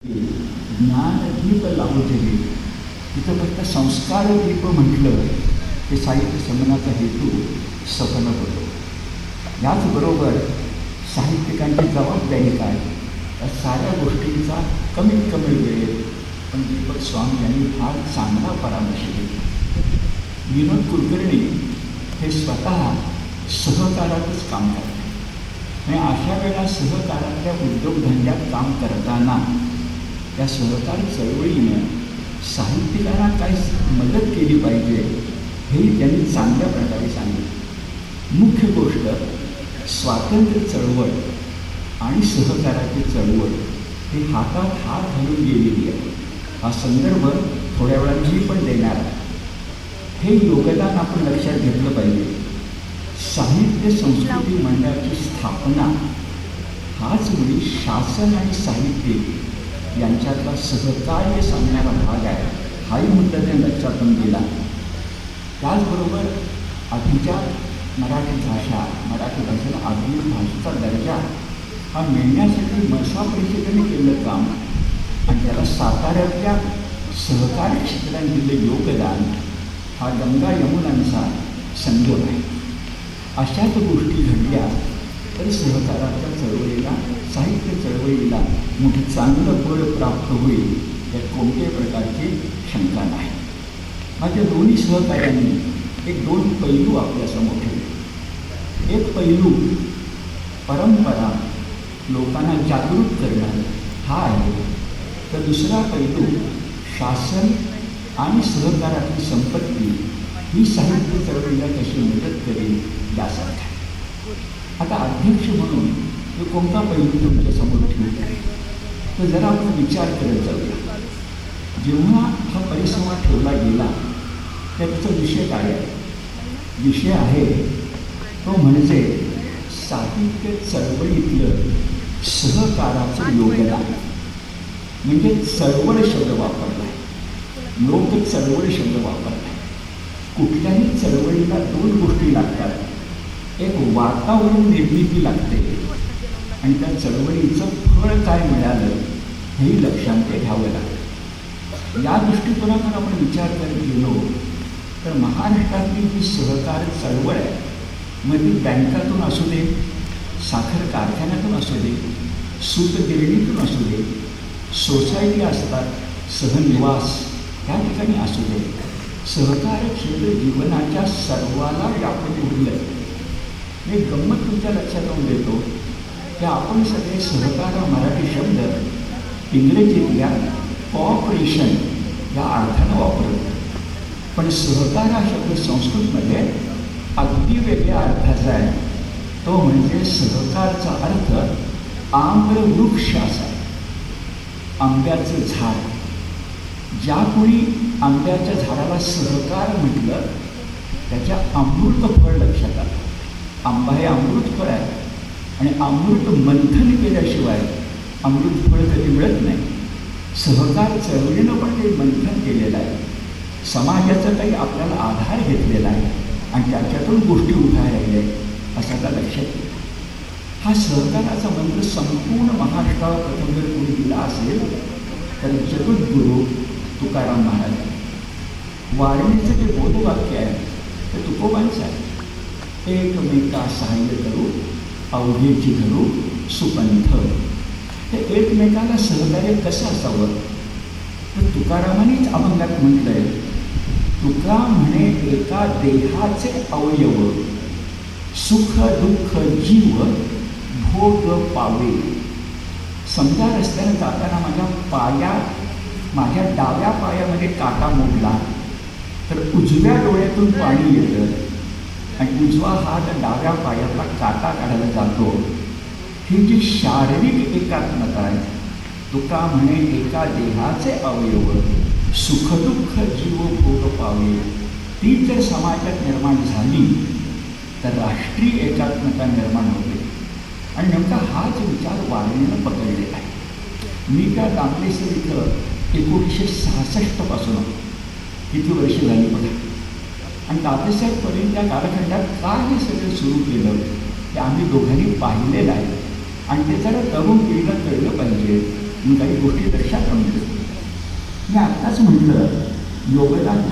ज्ञानदीप लावून तिथं फक्त संस्कार दीप म्हटलं ते साहित्य संमेलनाचा हेतू सफल होतो. याचबरोबर साहित्यिकांची जबाबदारी काय, या साऱ्या गोष्टींचा कमीत कमी वेळेत पण दीपक स्वामी यांनी फार चांगला परामर्श दिला. विनोद कुलकर्णी हे स्वतः सहकारातच काम करतात आणि अशा वेळेला सहकारातल्या उद्योगधंद्यात काम करताना त्या सहकार चळवळीनं साहित्यिकांना काय मदत केली पाहिजे हेही त्यांनी चांगल्या प्रकारे सांगितलं. मुख्य गोष्ट स्वातंत्र्य चळवळ आणि सहकाराची चळवळ ही हातात हात घालून गेलेली आहे. हा संदर्भ थोड्या वेळात मी पण देणार आहे. हे योगदान आपण लक्षात घेतलं पाहिजे. साहित्य संस्कृती मंडळाची स्थापना हाच मुळी शासन आणि साहित्य यांच्यातला सहकार्य सांगणारा भाग आहे. हाही मुद्दा त्यांनी लक्षातून गेला. त्याचबरोबर आधीच्या मराठी भाषेला आधुनिक भाषेचा दर्जा हा मिळण्यासाठी मनसा परिषदेने केलं काम आणि त्याला साताऱ्यातल्या सहकारी क्षेत्राने दिलं योगदान हा गंगा यमुनांचा संयोग आहे. अशाच गोष्टी घडल्या तर सहकाराच्या चळवळीला, साहित्य चळवळीला मोठं चांगलं बळ प्राप्त होईल यात कोणत्याही प्रकारची शंका नाही. माझ्या दोन्ही सहकार्यांनी एक दोन पैलू आपल्यासमोर ठेवले. एक पैलू परंपरा लोकांना जागृत करणं हा आहे, तर दुसरा पैलू शासन आणि सहकाराची संपत्ती ही साहित्य चळवळीला कशी मदत करेल यासारखा. आता अध्यक्ष म्हणून तो कोणता पैलू तुमच्यासमोर ठेवतो तर जरा आपण विचार करत जाऊया. जेव्हा हा परिसंवाद ठेवला गेला त्याचा विषय काय आहे? विषय आहे तो म्हणजे साहित्य चळवळीतलं सहकाराचं योगदान. म्हणजे चळवळ शब्द वापरला आहे, लोक चळवळ शब्द वापरला आहे. कुठल्याही चळवळीला दोन गोष्टी लागतात. एक वातावरण निर्मिती लागते आणि त्या चळवळीचं फळ काय मिळालं हेही लक्षात घ्यावं लागतं. या दृष्टिकोनातून आपण विचार करत गेलो तर महाराष्ट्रातली जी सहकार चळवळ आहे, मग ती बँकातून असू दे, साखर कारखान्यातून असू दे, सूतगिरणीतून असू दे, सोसायटी असतात, सहनिवास या ठिकाणी असू दे, सहकार क्षेत्र जीवनाच्या सर्वाला व्यापून उरलं आहे. मी गंमत तुमच्या लक्षात आणून देतो की आपण सगळे सहकार हा मराठी शब्द इंग्रजीतल्या कॉपरेशन या अर्थानं वापरतो, पण सहकार हा शब्द संस्कृतमध्ये अगदी वेगळ्या अर्थाचा आहे. तो म्हणजे सहकारचा अर्थ आम्रवृक्ष असा आहे. आंब्याचं झाड. ज्या कोणी आंब्याच्या झाडाला सहकार म्हटलं त्याच्या अमृत फळ लक्षात आलं. आंबा हे अमृत फळ आहे आणि अमृत मंथन केल्याशिवाय अमृत फळ कधी मिळत नाही. सहकार चळवळीनं पण ते मंथन केलेलं आहे. समाजाचा काही आपल्याला आधार घेतलेला आहे आणि त्याच्यातून गोष्टी उभ्या राहिल्या असं त्या लक्षात येतं. हा सहकाराचा मंत्र संपूर्ण महाराष्ट्राला प्रथम जर कोणी दिला असेल तर जगद्गुरू तुकाराम महाराज. वारणीचं जे बोधवाक्य आहे ते तुकोबांचं आहे. एकमेका सहाय्य करू अवघेची धरू सुपंथ. हे एकमेकाला सहकार्य कसं असावं तर तुकारामांनीच अभंगात म्हटलं आहे, तुका म्हणे एका देहाचे अवयव सुख दुःख जीव भोग पावे. समजा रस्त्याने जाताना माझ्या डाव्या पायामध्ये काटा मोडला तर उजव्या डोळ्यातून पाणी येतं आणि उजवा हात डाव्या पायातला काटा काढायला जातो. ही जी शारीरिक एकात्मता आहे, तुका म्हणे एका देहाचे अवयव सुखदुःख जीव भोग पावे, ती जर समाजात निर्माण झाली तर राष्ट्रीय एकात्मता निर्माण होते. आणि नेमका हाच विचार वारणीनं पकडलेला आहे. मी त्या दांगलेसर इथं 1966 पासून किती वर्ष झाली बघा. आणि तात्यासाहेबपर्यंत त्या कालखंडात काय हे सगळं सुरू केलं ते आम्ही दोघांनी पाहिलेलं आहे. आणि ते जरा तरुण पिढीला कळलं पाहिजे मी काही गोष्टी लक्षात आणून देतो. मी आत्ताच म्हटलं योगदान